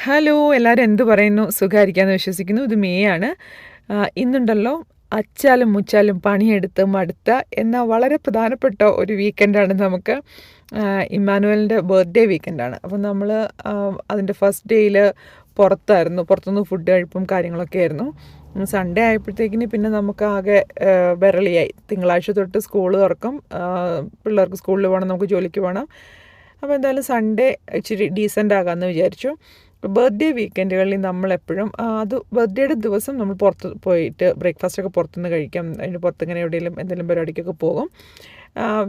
Hello എല്ലാവരും എന്ത് പറയുന്നു? സുഖമായിരിക്കാമെന്ന് വിശ്വസിക്കുന്നു. ഇത് മേയാണ്. ഇന്നുണ്ടല്ലോ അച്ചാലും മുച്ചാലും പണിയെടുത്ത് മടുത്ത എന്നാൽ വളരെ പ്രധാനപ്പെട്ട ഒരു വീക്കെൻഡാണ് നമുക്ക്. ഇമ്മാനുവലിൻ്റെ ബർത്ത്ഡേ വീക്കെൻഡാണ്. അപ്പം നമ്മൾ അതിൻ്റെ ഫസ്റ്റ് ഡേയിൽ പുറത്തുനിന്ന് ഫുഡ് കഴിപ്പും കാര്യങ്ങളൊക്കെ ആയിരുന്നു. സൺഡേ ആയപ്പോഴത്തേക്കിന് പിന്നെ നമുക്ക് ആകെ വിരളിയായി. തിങ്കളാഴ്ച തൊട്ട് സ്കൂൾ തുറക്കും, പിള്ളേർക്ക് സ്കൂളിൽ പോകണം, നമുക്ക് ജോലിക്ക് പോകണം. അപ്പോൾ എന്തായാലും സൺഡേ ഇച്ചിരി ഡീസൻ്റ് ആകാമെന്ന് വിചാരിച്ചു. ബർത്ത്ഡേ വീക്കെൻഡുകളിൽ നമ്മളെപ്പോഴും അത് ബർത്ത്ഡേയുടെ ദിവസം നമ്മൾ പുറത്ത് പോയിട്ട് ബ്രേക്ക്ഫാസ്റ്റൊക്കെ പുറത്തുനിന്ന് കഴിക്കാം. അതിന് പുറത്തിങ്ങനെ എവിടെയെങ്കിലും എന്തെങ്കിലും പരിപാടിക്കൊക്കെ പോകും.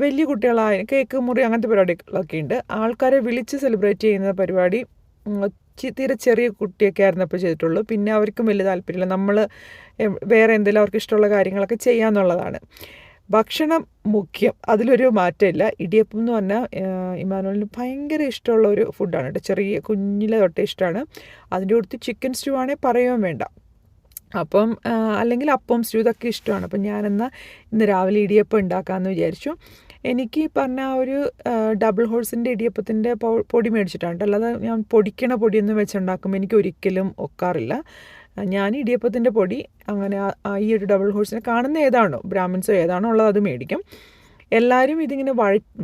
വലിയ കുട്ടികളായ കേക്ക് മുറി അങ്ങനത്തെ പരിപാടികളൊക്കെ ഉണ്ട്. ആൾക്കാരെ വിളിച്ച് സെലിബ്രേറ്റ് ചെയ്യുന്ന പരിപാടി തീരെ ചെറിയ കുട്ടിയൊക്കെ ആയിരുന്നപ്പോൾ ചെയ്തിട്ടുള്ളൂ. പിന്നെ അവർക്കും വലിയ താല്പര്യമില്ല. നമ്മൾ വേറെ എന്തെങ്കിലും അവർക്ക് ഇഷ്ടമുള്ള കാര്യങ്ങളൊക്കെ ചെയ്യാമെന്നുള്ളതാണ്. ഭക്ഷണം മുഖ്യം, അതിലൊരു മാറ്റമില്ല. ഇടിയപ്പം എന്ന് പറഞ്ഞാൽ ഇമ്മാനുവലിന് ഭയങ്കര ഇഷ്ടമുള്ള ഒരു ഫുഡാണ് കേട്ടോ. ചെറിയ കുഞ്ഞിലെ തൊട്ടേ ഇഷ്ടമാണ്. അതിൻ്റെ കൂട്ടത്തിൽ ചിക്കൻ സ്റ്റൂ ആണെങ്കിൽ പറയുകയും വേണ്ട. അപ്പം അല്ലെങ്കിൽ അപ്പം സ്റ്റൂ ഇതൊക്കെ ഇഷ്ടമാണ്. അപ്പം ഞാനെന്നാൽ ഇന്ന് രാവിലെ ഇടിയപ്പം ഉണ്ടാക്കാമെന്ന് വിചാരിച്ചു. എനിക്ക് പറഞ്ഞ ഒരു ഡബിൾ ഹോഴ്സിൻ്റെ ഇടിയപ്പത്തിൻ്റെ പൊടി മേടിച്ചിട്ടാണ് കേട്ടോ. അല്ലാതെ ഞാൻ പൊടിക്കണ പൊടിയൊന്നും വെച്ചുണ്ടാക്കുമ്പോൾ എനിക്ക് ഒരിക്കലും ഒക്കാറില്ല. ഞാൻ ഇടിയപ്പത്തിൻ്റെ പൊടി അങ്ങനെ ഈ ഒരു ഡബിൾ ഹോഴ്സിനെ കാണുന്ന ഏതാണോ ബ്രാഹ്മിൻസോ ഏതാണോ ഉള്ളത് അത് മേടിക്കും. എല്ലാവരും ഇതിങ്ങനെ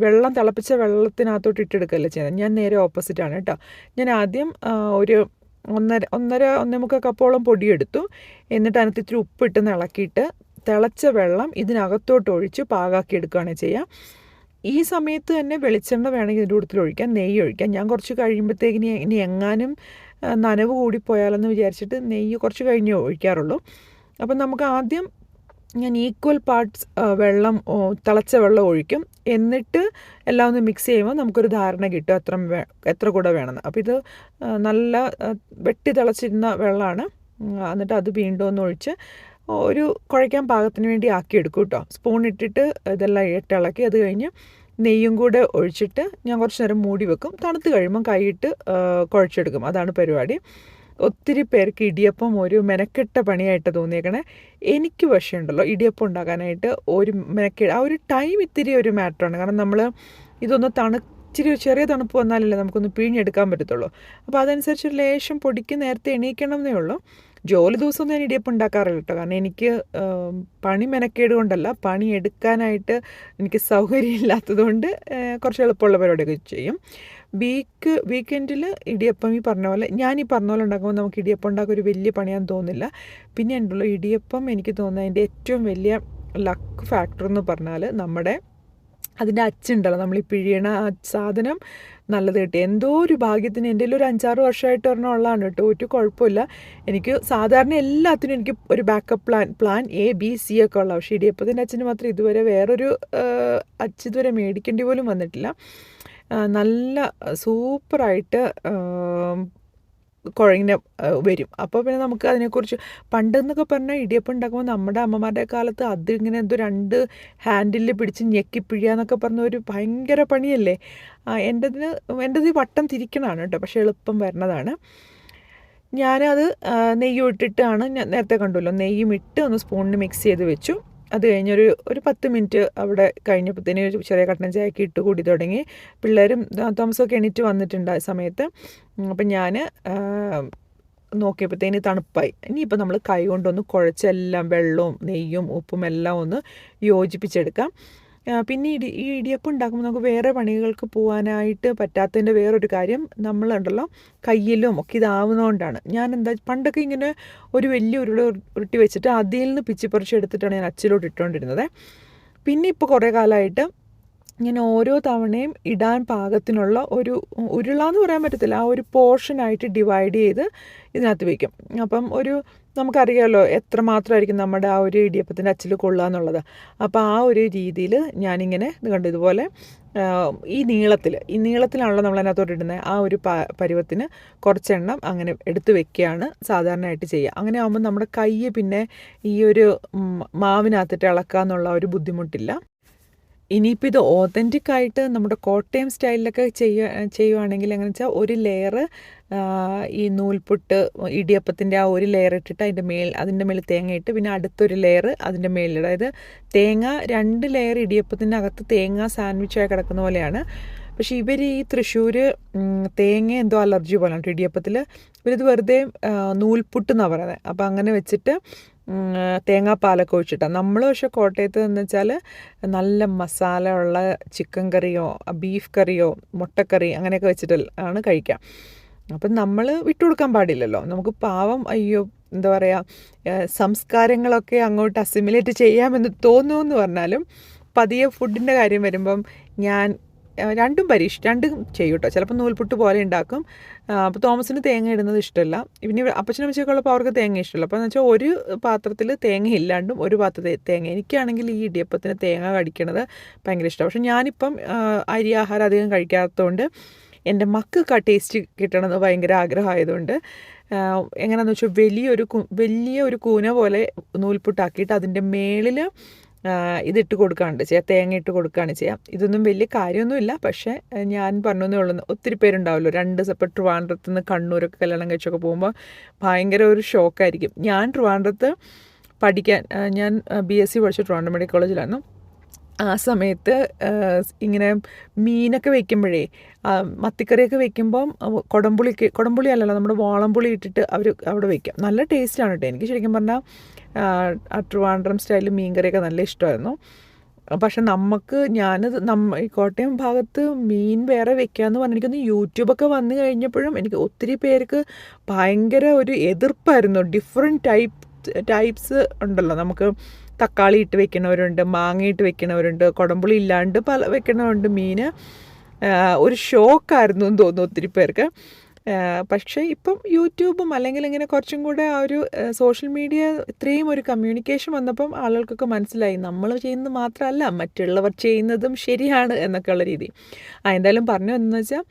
വെള്ളം തിളപ്പിച്ച വെള്ളത്തിനകത്തോട്ട് ഇട്ടെടുക്കുകയല്ല ചെയ്യുന്നത്. ഞാൻ നേരെ ഓപ്പോസിറ്റാണ് കേട്ടോ. ഞാൻ ആദ്യം ഒരു 1.5 കപ്പോളം പൊടിയെടുത്തു. എന്നിട്ട് അതിനകത്ത് ഇത്തിരി ഉപ്പിട്ട് ഇളക്കിയിട്ട് തിളച്ച വെള്ളം ഇതിനകത്തോട്ട് ഒഴിച്ച് പാകാക്കി എടുക്കുകയാണ് ചെയ്യുക. ഈ സമയത്ത് തന്നെ വെളിച്ചെണ്ണ വേണമെങ്കിൽ ഇതിൻ്റെ കൂട്ടത്തിൽ ഒഴിക്കാം, നെയ്യ് ഒഴിക്കാം. ഞാൻ കുറച്ച് കഴിയുമ്പോഴത്തേക്കിനി ഇനി എങ്ങാനും നനവ് കൂടിപ്പോയാലെന്ന് വിചാരിച്ചിട്ട് നെയ്യ് കുറച്ച് കഴിഞ്ഞേ ഒഴിക്കാറുള്ളൂ. അപ്പം നമുക്ക് ആദ്യം ഞാൻ ഈക്വൽ പാർട്സ് വെള്ളം തിളച്ച വെള്ളം ഒഴിക്കും. എന്നിട്ട് എല്ലാം ഒന്ന് മിക്സ് ചെയ്യുമ്പോൾ നമുക്കൊരു ധാരണ കിട്ടും എത്ര കൂടെ വേണമെന്ന്. അപ്പോൾ ഇത് നല്ല വെട്ടി തിളച്ചിരുന്ന വെള്ളമാണ്. എന്നിട്ട് അത് വീണ്ടും ഒന്ന് ഒഴിച്ച് ഒരു കുഴയ്ക്കാൻ പാകത്തിന് വേണ്ടി ആക്കിയെടുക്കും കേട്ടോ. സ്പൂൺ ഇട്ടിട്ട് ഇതെല്ലാം ഇളക്കി അത് കഴിഞ്ഞ് നെയ്യും കൂടെ ഒഴിച്ചിട്ട് ഞാൻ കുറച്ച് നേരം മൂടി വെക്കും. തണുത്ത് കഴിയുമ്പം കൈയിട്ട് കുഴച്ചെടുക്കും. അതാണ് പരിപാടി. ഒത്തിരി പേർക്ക് ഇടിയപ്പം ഒരു മെനക്കെട്ട പണിയായിട്ട് തോന്നിയേക്കണേ. എനിക്ക് പക്ഷേ ഉണ്ടല്ലോ ഇടിയപ്പം ഉണ്ടാക്കാനായിട്ട് ആ ഒരു ടൈം ഇത്തിരി ഒരു മാറ്ററാണ്. കാരണം നമ്മൾ ഇതൊന്ന് ഇച്ചിരി ചെറിയ തണുപ്പ് വന്നാലല്ലേ നമുക്കൊന്ന് പിഴിഞ്ഞെടുക്കാൻ പറ്റത്തുള്ളൂ. അപ്പോൾ അതനുസരിച്ച് ഒരു ലേശം പൊടിക്ക് നേരത്തെ എണീക്കണം എന്നേ ഉള്ളൂ. ജോലി ദിവസം ഞാൻ ഇടിയപ്പം ഉണ്ടാക്കാറില്ല കേട്ടോ. കാരണം എനിക്ക് പണി മെനക്കേട് കൊണ്ടല്ല, പണി എടുക്കാനായിട്ട് എനിക്ക് സൗകര്യമില്ലാത്തത് കൊണ്ട് കുറച്ച് എളുപ്പമുള്ള പരിപാടിയൊക്കെ ചെയ്യും. വീക്കെൻഡിൽ ഇടിയപ്പം ഈ പറഞ്ഞ പോലെ ഉണ്ടാക്കുമ്പോൾ നമുക്ക് ഇടിയപ്പം ഉണ്ടാക്കാൻ ഒരു വലിയ പണിയാന്ന് തോന്നില്ല. പിന്നെ ഉണ്ടല്ലോ ഇടിയപ്പം എനിക്ക് തോന്നുന്നത് അതിൻ്റെ ഏറ്റവും വലിയ ലക്ക് ഫാക്ടർ എന്ന് പറഞ്ഞാൽ അതിൻ്റെ അച്ചുണ്ടല്ലോ, നമ്മൾ ഈ പിഴിയണ ആ സാധനം നല്ലത് കിട്ടി. എന്തോ ഒരു ഭാഗ്യത്തിന് എൻ്റെ ഒരു 5-6 വർഷമായിട്ട് ഒരെണ്ണം ഉള്ളതാണ് കേട്ടോ. ഒരു കുഴപ്പമില്ല. എനിക്ക് സാധാരണ എല്ലാത്തിനും എനിക്ക് ഒരു backup plan A B C ഒക്കെ ഉള്ള. പക്ഷേ ഇടിയപ്പത്തിൻ്റെ അച്ഛന് മാത്രം ഇതുവരെ വേറൊരു അച്ച് ഇതുവരെ മേടിക്കേണ്ടി പോലും വന്നിട്ടില്ല. നല്ല സൂപ്പറായിട്ട് കുഴങ്ങനെ വരും. അപ്പോൾ പിന്നെ നമുക്ക് അതിനെക്കുറിച്ച് പണ്ടെന്നൊക്കെ പറഞ്ഞാൽ ഇടിയപ്പം ഉണ്ടാക്കുമ്പോൾ നമ്മുടെ അമ്മമാരുടെ കാലത്ത് അതിങ്ങനെ എന്തോ 2 ഹാൻഡിൽ പിടിച്ച് ഞെക്കി പിഴിയാന്നൊക്കെ പറഞ്ഞ ഒരു ഭയങ്കര പണിയല്ലേ. എൻ്റെത് വട്ടം തിരിക്കണതാണ് കേട്ടോ, പക്ഷേ എളുപ്പം വരണതാണ്. ഞാനത് നെയ്യും ഇട്ടിട്ടാണ്, ഞാൻ നേരത്തെ കണ്ടുമല്ലോ, നെയ്യും ഇട്ട് ഒന്ന് സ്പൂണിന് മിക്സ് ചെയ്ത് വെച്ചു. അത് കഴിഞ്ഞൊരു 10 മിനിറ്റ് അവിടെ കഴിഞ്ഞപ്പോഴത്തേന് ഒരു ചെറിയ കട്ടൻ ചായയൊക്കെ ഇട്ട് കൂടി തുടങ്ങി. പിള്ളേരും തോമസൊക്കെ എണീറ്റ് വന്നിട്ടുണ്ട് ആ സമയത്ത്. അപ്പം ഞാൻ നോക്കിയപ്പോഴത്തേന് തണുപ്പായി. ഇനിയിപ്പോൾ നമ്മൾ കൈ കൊണ്ടൊന്ന് കുഴച്ചെല്ലാം വെള്ളവും നെയ്യും ഉപ്പും എല്ലാം ഒന്ന് യോജിപ്പിച്ചെടുക്കാം. പിന്നെ ഈ ഇടിയപ്പം ഉണ്ടാക്കുമ്പോൾ നമുക്ക് വേറെ പണികൾക്ക് പോകാനായിട്ട് പറ്റാത്തതിൻ്റെ വേറൊരു കാര്യം, നമ്മളുണ്ടല്ലോ കയ്യിലും ഒക്കെ ഇതാവുന്നതുകൊണ്ടാണ്. പണ്ടൊക്കെ ഇങ്ങനെ ഒരു വലിയ ഉരുട്ടി വെച്ചിട്ട് അതിൽ നിന്ന് പിച്ചിപ്പറിച്ച് എടുത്തിട്ടാണ് ഞാൻ അച്ചിലോട്ട് ഇട്ടുകൊണ്ടിരുന്നത്. പിന്നെ ഇപ്പോൾ കുറേ കാലമായിട്ട് ഇങ്ങനെ ഓരോ തവണയും ഇടാൻ പാകത്തിനുള്ള ഒരു ഉരുളാന്ന് പറയാൻ പറ്റത്തില്ല, ആ ഒരു പോർഷനായിട്ട് ഡിവൈഡ് ചെയ്ത് ഇതിനകത്ത് വയ്ക്കും. അപ്പം നമുക്കറിയാമല്ലോ എത്രമാത്രമായിരിക്കും നമ്മുടെ ആ ഒരു ഇടിയപ്പത്തിൻ്റെ അച്ചിൽ കൊള്ളുക എന്നുള്ളത്. അപ്പോൾ ആ ഒരു രീതിയിൽ ഞാനിങ്ങനെ ഇതുപോലെ ഈ നീളത്തിലാണല്ലോ നമ്മൾ അതിനകത്തോട്ട് ഇടുന്നത്. ആ ഒരു പരുവത്തിന് കുറച്ചെണ്ണം അങ്ങനെ എടുത്ത് വെക്കുകയാണ് സാധാരണയായിട്ട് ചെയ്യുക. അങ്ങനെ ആകുമ്പോൾ നമ്മുടെ കൈ പിന്നെ ഈ ഒരു മാവിനകത്തിട്ട് ഇളക്കുക എന്നുള്ള ഒരു ബുദ്ധിമുട്ടില്ല. ഇനിയിപ്പോൾ ഇത് ഓതൻറ്റിക് ആയിട്ട് നമ്മുടെ കോട്ടയം സ്റ്റൈലിലൊക്കെ ചെയ്യുവാണെങ്കിൽ എങ്ങനെ വെച്ചാൽ ഒരു ലെയർ ഈ നൂൽപുട്ട് ഇടിയപ്പത്തിൻ്റെ ആ ഒരു ലെയർ ഇട്ടിട്ട് അതിൻ്റെ മേളിൽ തേങ്ങ ഇട്ട് പിന്നെ അടുത്തൊരു ലെയർ അതിൻ്റെ മേളിൽ, അതായത് തേങ്ങ 2 ലെയർ ഇടിയപ്പത്തിൻ്റെ അകത്ത് തേങ്ങ സാൻഡ്വിച്ചായി കിടക്കുന്ന പോലെയാണ്. പക്ഷേ ഇവർ ഈ തൃശ്ശൂർ തേങ്ങ എന്തോ അലർജി പോലെയാണ് ഇടിയപ്പത്തിൽ. ഇവരിത് വെറുതെ നൂൽപുട്ട് എന്നാണ് പറയുന്നത്. അപ്പോൾ അങ്ങനെ വെച്ചിട്ട് തേങ്ങാപ്പാലൊക്കെ ഒഴിച്ചിട്ടാണ്. നമ്മൾ പക്ഷേ കോട്ടയത്ത് എന്ന് വെച്ചാൽ നല്ല മസാല ഉള്ള ചിക്കൻ കറിയോ ബീഫ് കറിയോ മുട്ടക്കറി അങ്ങനെയൊക്കെ വെച്ചിട്ട് ആണ് കഴിക്കുക. അപ്പം നമ്മൾ വിട്ടുകൊടുക്കാൻ പാടില്ലല്ലോ. നമുക്ക് പാവം അയ്യോ എന്താ പറയുക സംസ്കാരങ്ങളൊക്കെ അങ്ങോട്ട് അസിമിലേറ്റ് ചെയ്യാമെന്ന് തോന്നുമെന്ന് പറഞ്ഞാലും പതിയെ ഫുഡിൻ്റെ കാര്യം വരുമ്പം ഞാൻ രണ്ടും ചെയ്യും കേട്ടോ. ചിലപ്പോൾ നൂൽപുട്ട് പോലെ ഉണ്ടാക്കും. അപ്പോൾ തോമസിന് തേങ്ങ ഇടുന്നത് ഇഷ്ടമല്ല. പിന്നെ അപ്പച്ചനും അമ്മച്ചൊക്കെ ഉള്ളപ്പോൾ അവർക്ക് തേങ്ങ ഇഷ്ടമല്ല. അപ്പോൾ എന്ന് വെച്ചാൽ ഒരു പാത്രത്തിൽ തേങ്ങ ഇല്ലാണ്ടും ഒരു പാത്രത്തിൽ തേങ്ങ. എനിക്കാണെങ്കിൽ ഈ ഇടിയപ്പത്തിന് തേങ്ങ കടിക്കണത് ഭയങ്കര ഇഷ്ടമാണ്. പക്ഷെ ഞാനിപ്പം അരി ആഹാരം അധികം കഴിക്കാത്തതുകൊണ്ട് എൻ്റെ മക്കൾക്ക് ആ ടേസ്റ്റ് കിട്ടണമെന്ന് ഭയങ്കര ആഗ്രഹമായതുകൊണ്ട് എങ്ങനെയാണെന്ന് വെച്ചാൽ വലിയൊരു കൂന പോലെ നൂൽപുട്ടാക്കിയിട്ട് അതിൻ്റെ മേളിൽ ഇതിട്ട് കൊടുക്കുകയാണ് ചെയ്യുക, തേങ്ങ ഇട്ട് കൊടുക്കുകയാണ് ചെയ്യുക. ഇതൊന്നും വലിയ കാര്യമൊന്നുമില്ല. പക്ഷേ ഞാൻ പറഞ്ഞതേ ഉള്ളൂ, ഒത്തിരി പേരുണ്ടാവുമല്ലോ 2 ഇപ്പോൾ ട്രിവാൻഡ്രത്ത് നിന്ന് കണ്ണൂരൊക്കെ കല്യാണം കഴിച്ചൊക്കെ പോകുമ്പോൾ ഭയങ്കര ഒരു ഷോക്കായിരിക്കും. ഞാൻ ട്രിവാൻഡ്രത്ത് പഠിക്കാൻ ഞാൻ BSc പഠിച്ചു ട്രിവാൻഡ്രം മെഡിക്കൽ കോളേജിലായിരുന്നു. ആ സമയത്ത് ഇങ്ങനെ മീനൊക്കെ വെക്കുമ്പോഴേ മത്തിക്കറിയൊക്കെ വെക്കുമ്പം കുടംപുളി അല്ലല്ലോ നമ്മുടെ വാളംപുളി ഇട്ടിട്ട് അവർ അവിടെ വയ്ക്കാം. നല്ല ടേസ്റ്റാണ് കേട്ടോ. എനിക്ക് ശരിക്കും പറഞ്ഞാൽ ട്രിവാൻഡ്രം സ്റ്റൈലിൽ മീൻ കറിയൊക്കെ നല്ല ഇഷ്ടമായിരുന്നു. പക്ഷെ ഈ കോട്ടയം ഭാഗത്ത് മീൻ വേറെ വെക്കാമെന്ന് പറഞ്ഞിരിക്കുന്നു. യൂട്യൂബൊക്കെ വന്നു കഴിഞ്ഞപ്പോഴും എനിക്ക് ഒത്തിരി പേർക്ക് ഭയങ്കര ഒരു എതിർപ്പായിരുന്നു. ഡിഫറെൻറ്റ് ടൈപ്സ് ഉണ്ടല്ലോ. നമുക്ക് തക്കാളി ഇട്ട് വെക്കുന്നവരുണ്ട്, മാങ്ങ ഇട്ട് വെക്കുന്നവരുണ്ട്, കുടംപുളി ഇല്ലാണ്ട് വെക്കുന്നവരുണ്ട് മീൻ. ഒരു ഷോക്കായിരുന്നു എന്ന് തോന്നുന്നു ഒത്തിരി പേർക്ക്. പക്ഷേ ഇപ്പം യൂട്യൂബും അല്ലെങ്കിൽ ഇങ്ങനെ കുറച്ചും കൂടെ ആ ഒരു സോഷ്യൽ മീഡിയ ഇത്രയും ഒരു കമ്മ്യൂണിക്കേഷൻ വന്നപ്പം ആളുകൾക്കൊക്കെ മനസ്സിലായി നമ്മൾ ചെയ്യുന്നത് മാത്രമല്ല മറ്റുള്ളവർ ചെയ്യുന്നതും ശരിയാണ് എന്നൊക്കെയുള്ള രീതി. എന്തായാലും പറഞ്ഞു എന്ന് വെച്ചാൽ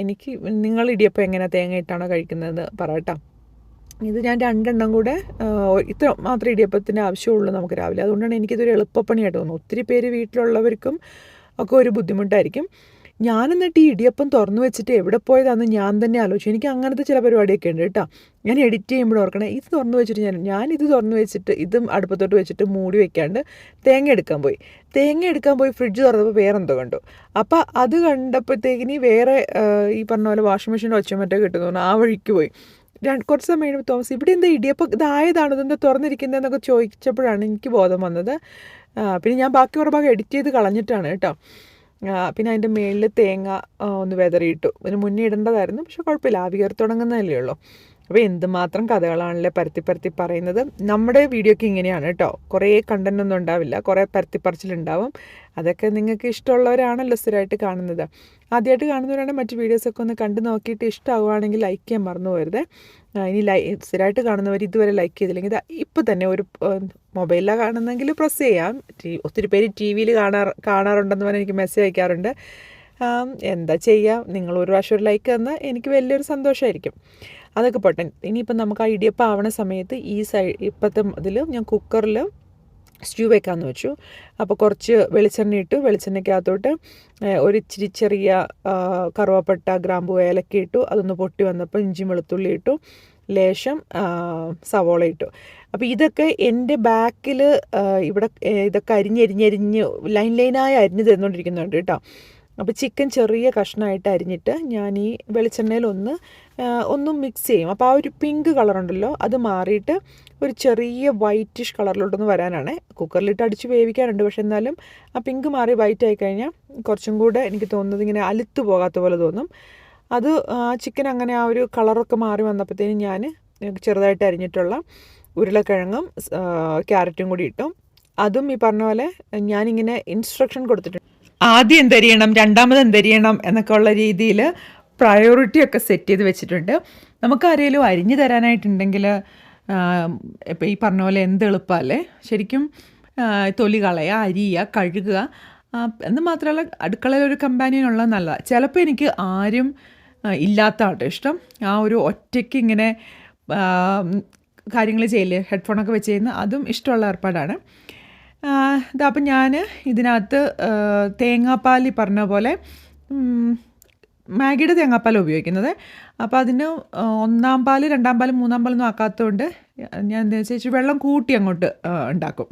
എനിക്ക് നിങ്ങൾ ഇടിയപ്പം എങ്ങനെ തേങ്ങ ഇട്ടാണോ കഴിക്കുന്നത് പറയട്ടോ. ഇത് ഞാൻ 2 എണ്ണം കൂടെ ഇത്ര മാത്രമേ ഇടിയപ്പത്തിൻ്റെ ആവശ്യമുള്ളൂ നമുക്ക് രാവിലെ. അതുകൊണ്ടാണ് എനിക്കിതൊരു എളുപ്പപ്പണിയായിട്ട് തോന്നുന്നു. ഒത്തിരി പേര് വീട്ടിലുള്ളവർക്കും ഒക്കെ ഒരു ബുദ്ധിമുട്ടായിരിക്കും. എന്നിട്ട് ഈ ഇടിയപ്പം തുറന്നു വെച്ചിട്ട് എവിടെ പോയതാണെന്ന് ഞാൻ തന്നെ ആലോചിച്ചു. എനിക്ക് അങ്ങനത്തെ ചില പരിപാടിയൊക്കെ ഉണ്ട് കേട്ടോ. ഞാൻ എഡിറ്റ് ചെയ്യുമ്പോൾ ഓർക്കണേ ഇത് തുറന്നു വെച്ചിട്ട് ഞാനിത് തുറന്നു വെച്ചിട്ട് ഇതും അടുപ്പത്തോട്ട് വെച്ചിട്ട് മൂടി വെക്കാണ്ട് തേങ്ങ എടുക്കാൻ പോയി ഫ്രിഡ്ജ് തുറന്നപ്പോൾ വേറെ എന്തോ കണ്ടു. അപ്പോൾ അത് കണ്ടപ്പോഴത്തേക്കിനി വേറെ ഈ പറഞ്ഞ പോലെ വാഷിംഗ് മെഷീൻ്റെ ഒച്ചമറ്റോ കിട്ടുന്നു. ആ വഴിക്ക് പോയി. കുറച്ച് സമയം കഴിയുമ്പോൾ തോമസ് ഇവിടെ എന്താ ഇടിയപ്പം ഇതായതാണോ ഇതെന്താ തുറന്നിരിക്കുന്നതെന്നൊക്കെ ചോദിച്ചപ്പോഴാണ് എനിക്ക് ബോധം വന്നത്. പിന്നെ ഞാൻ ബാക്കി ഒരു ഭാഗം എഡിറ്റ് ചെയ്ത് കളഞ്ഞിട്ടാണ് കേട്ടോ. പിന്നെ അതിൻ്റെ മേളിൽ തേങ്ങ ഒന്ന് വെതറിയിട്ടു. ഇതിന് മുന്നേ ഇടേണ്ടതായിരുന്നു, പക്ഷെ കുഴപ്പമില്ല, ആവി കയറി തുടങ്ങുന്നതല്ലേ ഉള്ളൂ. അപ്പോൾ എന്തുമാത്രം കഥകളാണല്ലേ പരത്തി പറയുന്നത്. നമ്മുടെ വീഡിയോക്ക് ഇങ്ങനെയാണ് കേട്ടോ. കുറേ കണ്ടൻ്റ് ഒന്നും ഉണ്ടാവില്ല, കുറേ പരത്തിപ്പറച്ചിലുണ്ടാവും. അതൊക്കെ നിങ്ങൾക്ക് ഇഷ്ടമുള്ളവരാണല്ലോ സ്ഥിരമായിട്ട് കാണുന്നത്. ആദ്യമായിട്ട് കാണുന്നവരാണെങ്കിൽ മറ്റ് വീഡിയോസൊക്കെ ഒന്ന് കണ്ടു നോക്കിയിട്ട് ഇഷ്ടമാവുകയാണെങ്കിൽ ലൈക്ക് ചെയ്യാൻ മറന്നു പോരുത്. ഇനി സ്ഥിരമായിട്ട് കാണുന്നവർ ഇതുവരെ ലൈക്ക് ചെയ്തില്ലെങ്കിൽ ഇപ്പോൾ തന്നെ ഒരു മൊബൈലിലാണ് കാണുന്നതെങ്കിൽ പ്രസ് ചെയ്യാം. ഒത്തിരി പേര് TV-യിൽ കാണാറുണ്ടെന്ന് പറഞ്ഞാൽ എനിക്ക് മെസ്സേജ് അയക്കാറുണ്ട്. എന്താ ചെയ്യുക, നിങ്ങൾ ഒരു പ്രാവശ്യം ഒരു ലൈക്ക് തന്നാൽ എനിക്ക് വലിയൊരു സന്തോഷമായിരിക്കും. അതൊക്കെ പോട്ടെ. ഇനിയിപ്പം നമുക്ക് ആ ഇടിയപ്പം ആവണ സമയത്ത് ഇപ്പോഴത്തെ ഇതിൽ ഞാൻ കുക്കറിൽ സ്റ്റ്യൂ വെക്കാമെന്ന് വെച്ചു. അപ്പോൾ കുറച്ച് വെളിച്ചെണ്ണ ഇട്ടു. വെളിച്ചെണ്ണയ്ക്കകത്തോട്ട് ഒരു ഇച്ചിരി ചെറിയ കറുവപ്പട്ട, ഗ്രാമ്പൂ, ഏലക്ക ഇട്ടു. അതൊന്ന് പൊട്ടി വന്നപ്പോൾ ഇഞ്ചി വെളുത്തുള്ളി ഇട്ടു, ലേശം സവോള ഇട്ടു. അപ്പോൾ ഇതൊക്കെ എൻ്റെ ബാക്കിൽ ഇവിടെ ഇതൊക്കെ അരിഞ്ഞ് ലൈനായി അരിഞ്ഞ് തന്നുകൊണ്ടിരിക്കുന്നുണ്ട് കേട്ടോ. അപ്പോൾ ചിക്കൻ ചെറിയ കഷ്ണമായിട്ട് അരിഞ്ഞിട്ട് ഞാൻ ഈ വെളിച്ചെണ്ണയിൽ ഒന്ന് മിക്സ് ചെയ്യും. അപ്പോൾ ആ ഒരു പിങ്ക് കളറുണ്ടല്ലോ അത് മാറിയിട്ട് ഒരു ചെറിയ വൈറ്റിഷ് കളറിലോട്ടൊന്ന് വരാനാണ്. കുക്കറിലിട്ട് അടിച്ച് വേവിക്കാറുണ്ട്, പക്ഷെ എന്നാലും ആ പിങ്ക് മാറി വൈറ്റ് ആയിക്കഴിഞ്ഞാൽ കുറച്ചും കൂടെ എനിക്ക് തോന്നുന്നത് ഇങ്ങനെ അലുത്ത് പോകാത്ത പോലെ തോന്നും. അത് ആ ചിക്കൻ അങ്ങനെ ആ ഒരു കളറൊക്കെ മാറി വന്നപ്പോഴത്തേനും ഞാൻ ചെറുതായിട്ട് അരിഞ്ഞിട്ടുള്ള ഉരുളക്കിഴങ്ങും ക്യാരറ്റും കൂടി ഇട്ടു. അതും ഈ പറഞ്ഞ പോലെ ഞാനിങ്ങനെ ഇൻസ്ട്രക്ഷൻ കൊടുത്തിട്ടുണ്ട്. ആദ്യം എന്തരിയണം, രണ്ടാമത് എന്തരിയണം എന്നൊക്കെ ഉള്ള രീതിയിൽ പ്രയോറിറ്റി ഒക്കെ സെറ്റ് ചെയ്ത് വെച്ചിട്ടുണ്ട്. നമുക്കാരെങ്കിലും അരിഞ്ഞു തരാനായിട്ടുണ്ടെങ്കിൽ ഇപ്പോൾ ഈ പറഞ്ഞ പോലെ എന്ത് എളുപ്പമല്ലേ. ശരിക്കും തൊലി കളയുക, അരിയുക, കഴുകുക എന്ന് മാത്രമല്ല അടുക്കളയിൽ ഒരു കമ്പാനിയൻ ഉള്ളത് നല്ലതാണ്. ചിലപ്പോൾ എനിക്ക് ആരും ഇല്ലാത്ത ആട്ടോ ഇഷ്ടം. ആ ഒരു ഒറ്റയ്ക്ക് ഇങ്ങനെ കാര്യങ്ങൾ ചെയ്യില്ലേ, ഹെഡ്ഫോണൊക്കെ വെച്ച് ചെയ്യുന്ന, അതും ഇഷ്ടമുള്ള ഏർപ്പാടാണ്. അപ്പം ഞാൻ ഇതിനകത്ത് തേങ്ങാപ്പാൽ പറഞ്ഞ പോലെ മാഗിയുടെ തേങ്ങാപ്പാലാണ് ഉപയോഗിക്കുന്നത്. അപ്പോൾ അതിന് 1-ാം പാൽ 2-ാം പാൽ 3-ാം പാലൊന്നും ആക്കാത്തതുകൊണ്ട് ഞാൻ എന്താ വെച്ചാൽ വെള്ളം കൂട്ടി അങ്ങോട്ട് ഉണ്ടാക്കും.